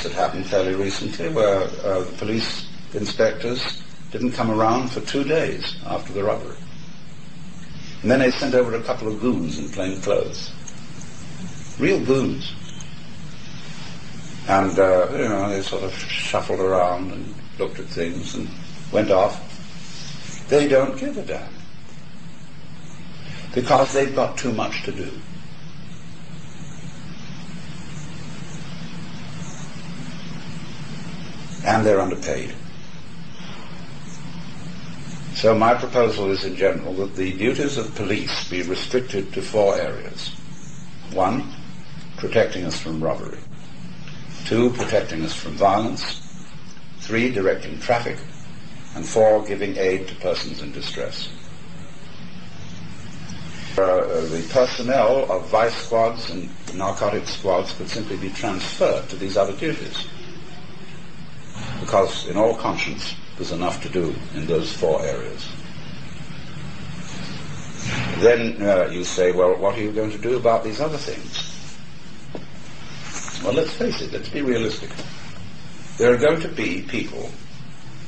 that happened fairly recently where the police inspectors didn't come around for 2 days after the robbery. And then they sent over a couple of goons in plain clothes. Real goons. And, they sort of shuffled around and looked at things and went off. They don't give a damn. Because they've got too much to do. And they're underpaid. So my proposal is in general that the duties of police be restricted to 4 areas. 1, protecting us from robbery. 2, protecting us from violence. 3, directing traffic. And 4, giving aid to persons in distress. The personnel of vice squads and narcotics squads could simply be transferred to these other duties. Because in all conscience, there's enough to do in those 4 areas. Then you say, well, what are you going to do about these other things? Well, let's face it, let's be realistic. There are going to be people,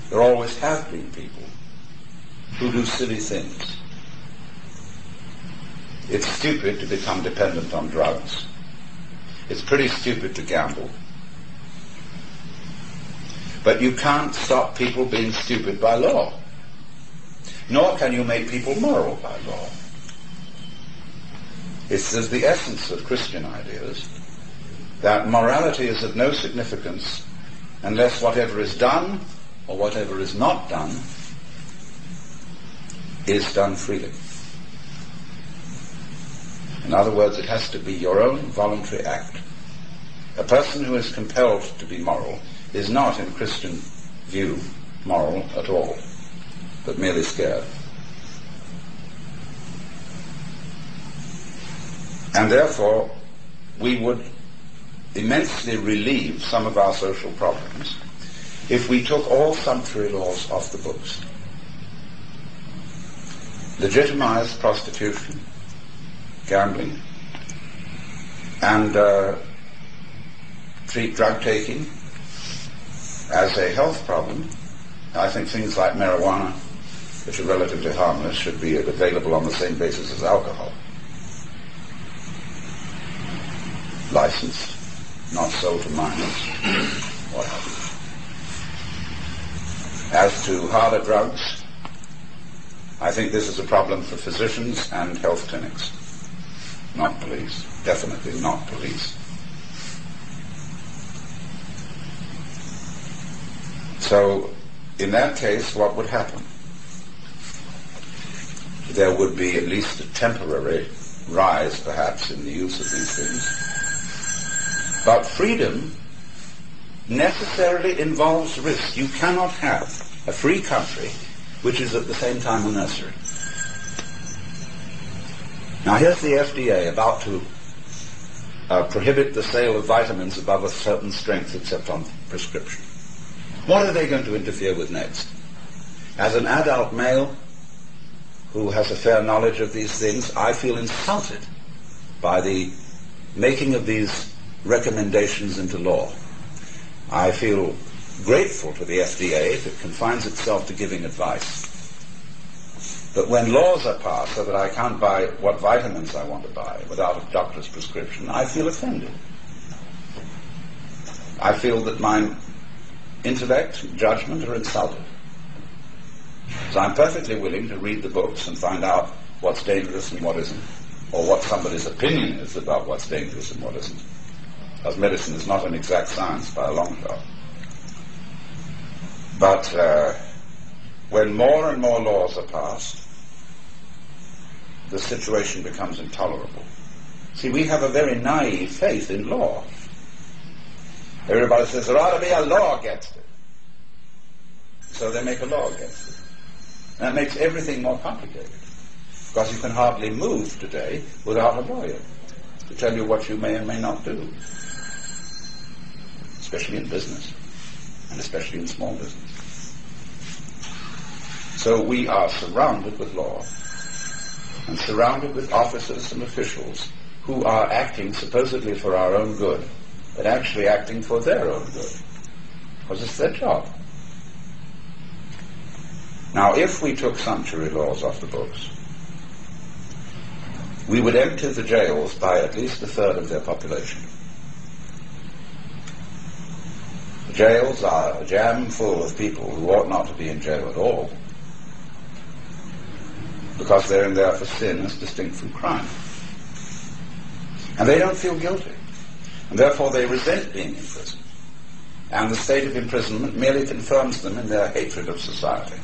there always have been people, who do silly things. It's stupid to become dependent on drugs. It's pretty stupid to gamble. But you can't stop people being stupid by law. Nor can you make people moral by law. It's the essence of Christian ideas that morality is of no significance unless whatever is done or whatever is not done is done freely. In other words, it has to be your own voluntary act. A person who is compelled to be moral is not, in Christian view, moral at all, but merely scared. And therefore, we would immensely relieve some of our social problems if we took all sumptuary laws off the books. Legitimized prostitution, gambling, and treat drug taking as a health problem. I think things like marijuana, which are relatively harmless, should be available on the same basis as alcohol. Licensed, not sold to minors, what have you. As to harder drugs, I think this is a problem for physicians and health clinics, not police. Definitely not police. So, in that case, what would happen? There would be at least a temporary rise, perhaps, in the use of these things. But freedom necessarily involves risk. You cannot have a free country which is at the same time a nursery. Now here's the FDA about to prohibit the sale of vitamins above a certain strength except on prescription. What are they going to interfere with next? As an adult male who has a fair knowledge of these things, I feel insulted by the making of these recommendations into law. I feel grateful to the FDA if it confines itself to giving advice. But when laws are passed so that I can't buy what vitamins I want to buy without a doctor's prescription, I feel offended. I feel that my intellect and judgment are insulted. So I'm perfectly willing to read the books and find out what's dangerous and what isn't, or what somebody's opinion is about what's dangerous and what isn't. Because medicine is not an exact science by a long shot. But when more and more laws are passed, the situation becomes intolerable. See, we have a very naive faith in law. Everybody says there ought to be a law against it. So they make a law against it. And that makes everything more complicated. Because you can hardly move today without a lawyer to tell you what you may and may not do. Especially in business. And especially in small business. So we are surrounded with law. And surrounded with officers and officials who are acting supposedly for our own good, but actually acting for their own good, because it's their job. Now, if we took sumptuary laws off the books, we would empty the jails by at least a third of their population. The jails are jam full of people who ought not to be in jail at all, because they're in there for sin as distinct from crime. And they don't feel guilty, and therefore they resent being in prison. And the state of imprisonment merely confirms them in their hatred of society.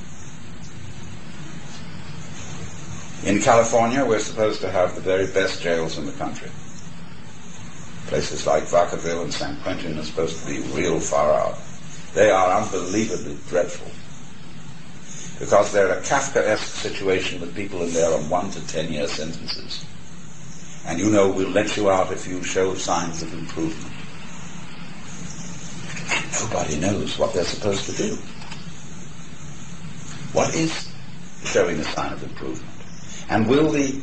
In California, we're supposed to have the very best jails in the country. Places like Vacaville and San Quentin are supposed to be real far out. They are unbelievably dreadful, because they're a Kafkaesque situation with people in there on 1 to 10-year sentences. And you know we'll let you out if you show signs of improvement. And nobody knows what they're supposed to do. What is showing a sign of improvement? And will the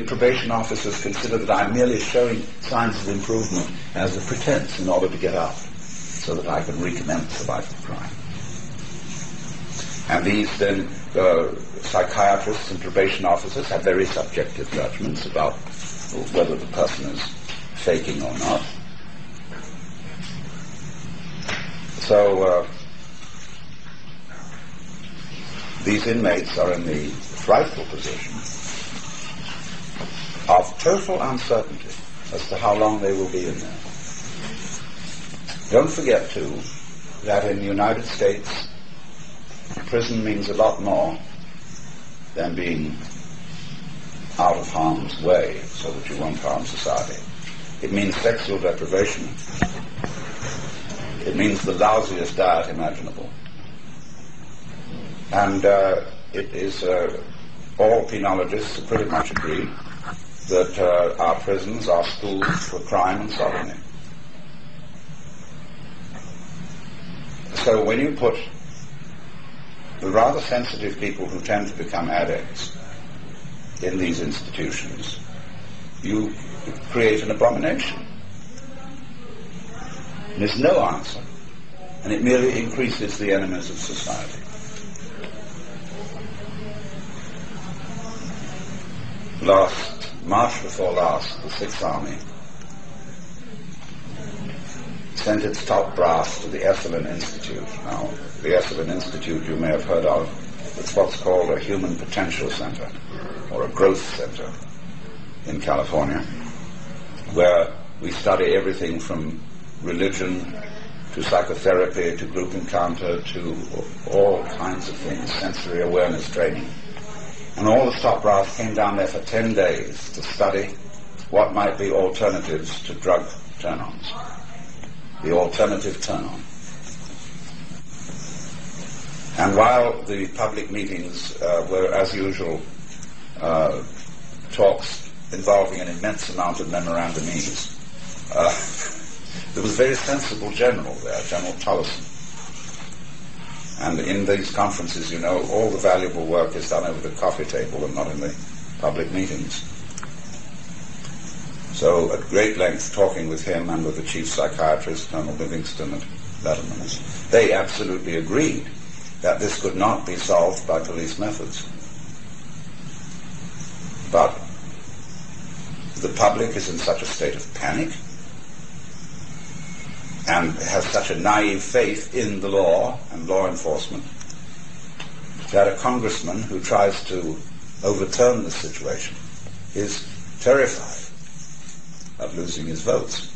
probation officers consider that I'm merely showing signs of improvement as a pretense in order to get out, so that I can recommence the life of crime? And these then psychiatrists and probation officers have very subjective judgments about whether the person is faking or not. So these inmates are in the frightful position of total uncertainty as to how long they will be in there. Don't forget, too, that in the United States, prison means a lot more than being out of harm's way so that you won't harm society. It means sexual deprivation. It means the lousiest diet imaginable. And it is, all penologists pretty much agree that our prisons are schools for crime and sodomy. So when you put the rather sensitive people who tend to become addicts in these institutions, you create an abomination. And there's no answer, and it merely increases the enemies of society. March before last, the Sixth Army sent its top brass to the Esalen Institute. Now, the Esalen Institute you may have heard of. It's what's called a human potential center, or a growth center in California, where we study everything from religion to psychotherapy to group encounter to all kinds of things, sensory awareness training. And all the top brass came down there for 10 days to study what might be alternatives to drug turn-ons. The alternative turn-on. And while the public meetings were, as usual, talks involving an immense amount of memorandumese, there was a very sensible general there, General Tullison. And in these conferences, you know, all the valuable work is done over the coffee table and not in the public meetings. So at great length, talking with him and with the chief psychiatrist, Colonel Livingston at Letterman's, they absolutely agreed that this could not be solved by police methods. But the public is in such a state of panic and has such a naive faith in the law and law enforcement that a congressman who tries to overturn the situation is terrified of losing his votes.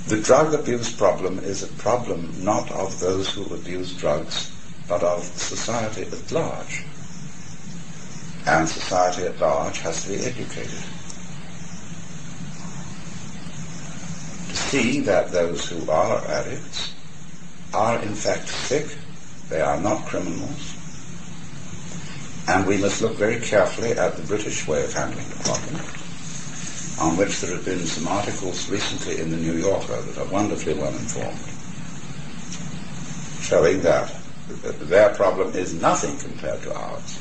The drug abuse problem is a problem not of those who abuse drugs, but of society at large. And society at large has to be educated to see that those who are addicts are in fact sick, they are not criminals, and we must look very carefully at the British way of handling the problem, on which there have been some articles recently in the New Yorker that are wonderfully well informed, showing that their problem is nothing compared to ours.